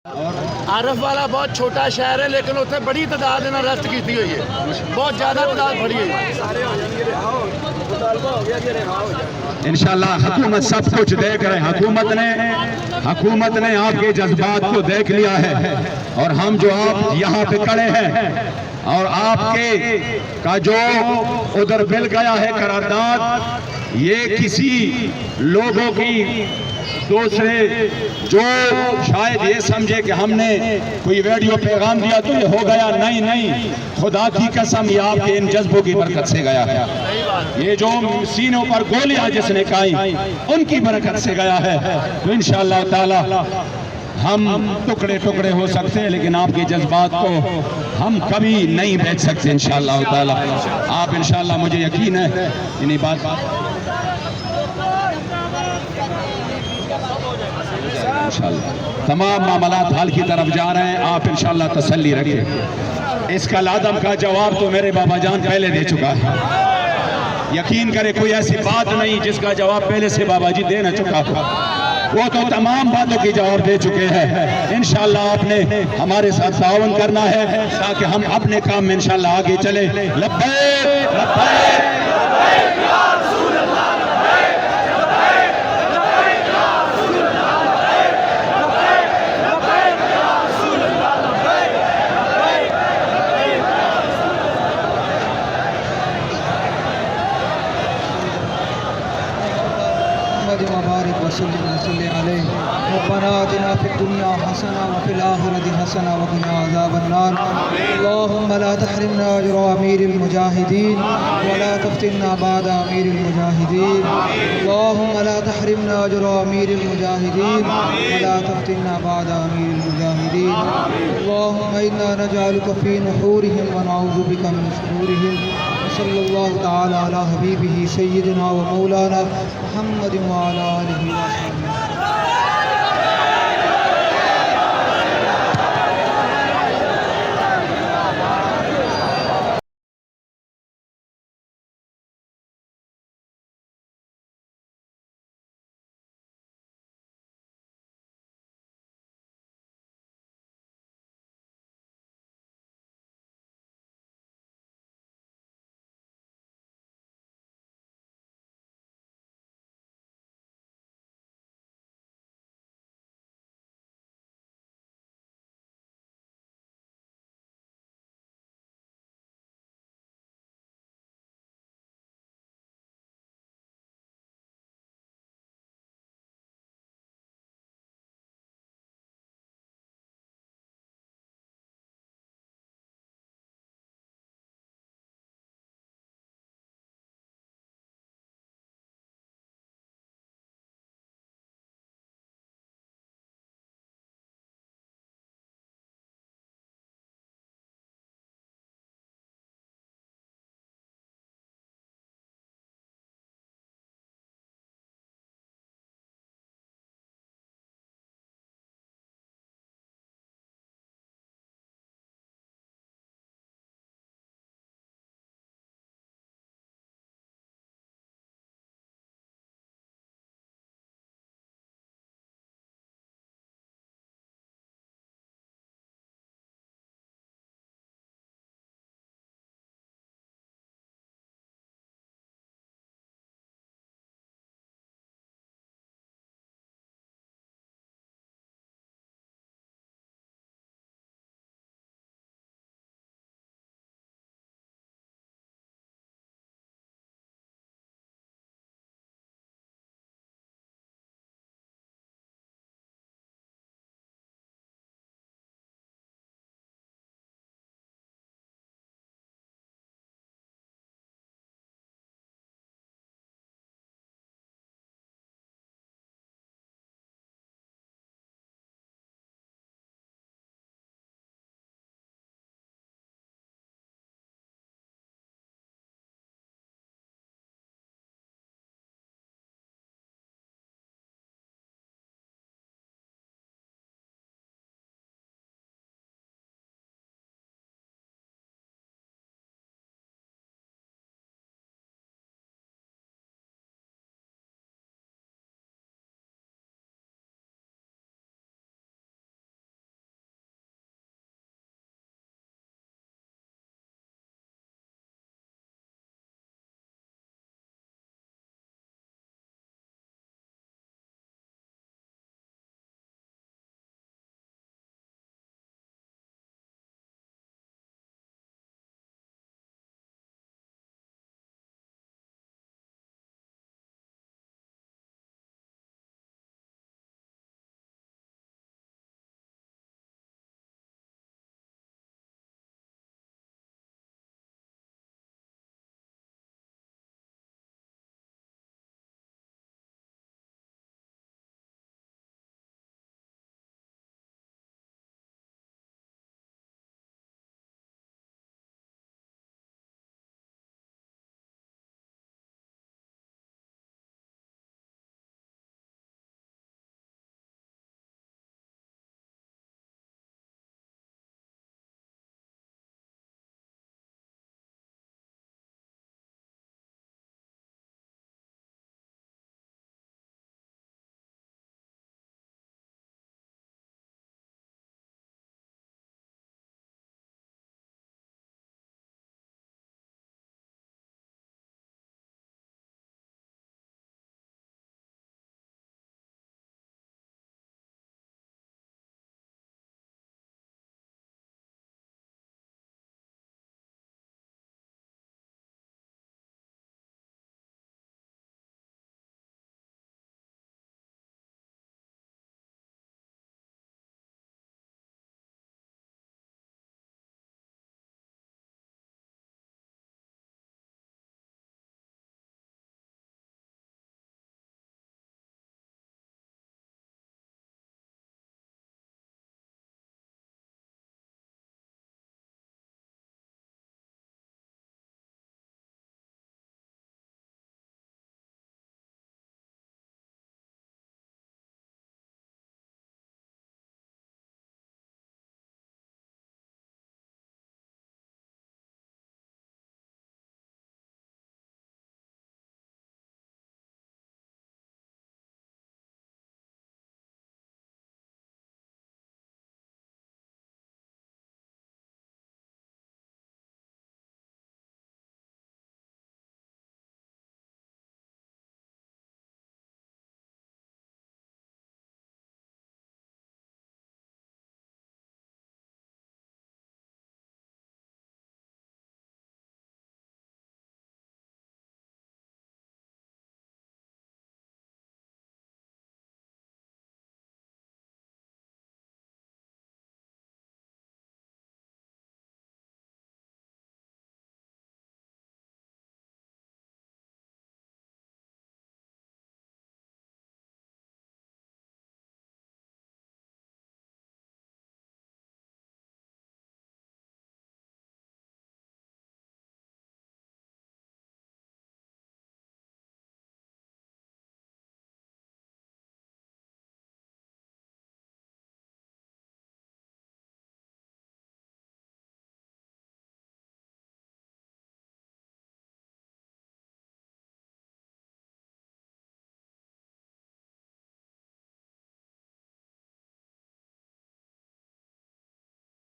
आरफ वाला बहुत छोटा शहर है लेकिन उत्थे बड़ी तादाद इन्होंने अरेस्ट की हुई है, बहुत ज़्यादा तादाद बड़ी है। इंशाल्लाह हुकूमत सब कुछ देख रहे हैं। हुकूमत ने आपके जज्बात को देख लिया है और हम जो आप यहाँ पे खड़े हैं और आपके का जो उधर मिल गया है करारदाद, ये किसी लोगों की दूसरे जो शायद ये समझे कि हमने कोई वीडियो पैगाम दिया तो ये हो गया, नहीं, खुदा की कसम ये आपके इन जज्बों की बरकत से गया है। ये जो सीनों पर गोलियां जिसने खाई उनकी बरकत से गया है। तो इंशाअल्लाह ताला हम टुकड़े टुकड़े हो सकते हैं लेकिन आपके जज्बात को हम कभी नहीं बेच सकते इंशाअल्लाह ताला। आप इंशाअल्लाह, मुझे यकीन है इन्हीं बात इंशाअल्लाह तमाम मामलात हल की तरफ जा रहे हैं। आप इंशाअल्लाह तसल्ली रखें। इसका लादम का जवाब तो मेरे बाबा जान पहले दे चुका है। यकीन करे कोई ऐसी बात नहीं जिसका जवाब पहले से बाबा जी दे न चुका हो। वो तो तमाम बातों की जवाब दे चुके हैं। इंशाअल्लाह आपने हमारे साथ ताउन करना है ताकि हम अपने काम में इंशाअल्लाह आगे चले। लब्बैक लब्बैक रब्बना आतिना फिद दुनिया हसना व फिल आखिरति हसना व क़िना अज़ाबन्नार। अल्लाहुम्मा ला तहरिमना अजरा अमीरिल मुजाहिदीन व ला तफ्तिना बाद अमीरिल मुजाहिदीन। अल्लाहुम्मा ला तहरिमना अजरा अमीरिल मुजाहिदीन व ला तफ्तिना बाद अमीरिल मुजाहिदीन। अल्लाहुम्मा इन्ना नजअलुका फी नुहूरिहिम व नऊज़ु बिका मिन शुरूरिहिम। सल्लल्लाहु तआला अला हबीबिही सय्यिदिना व मौलाना मुहम्मद व अला आलिहि व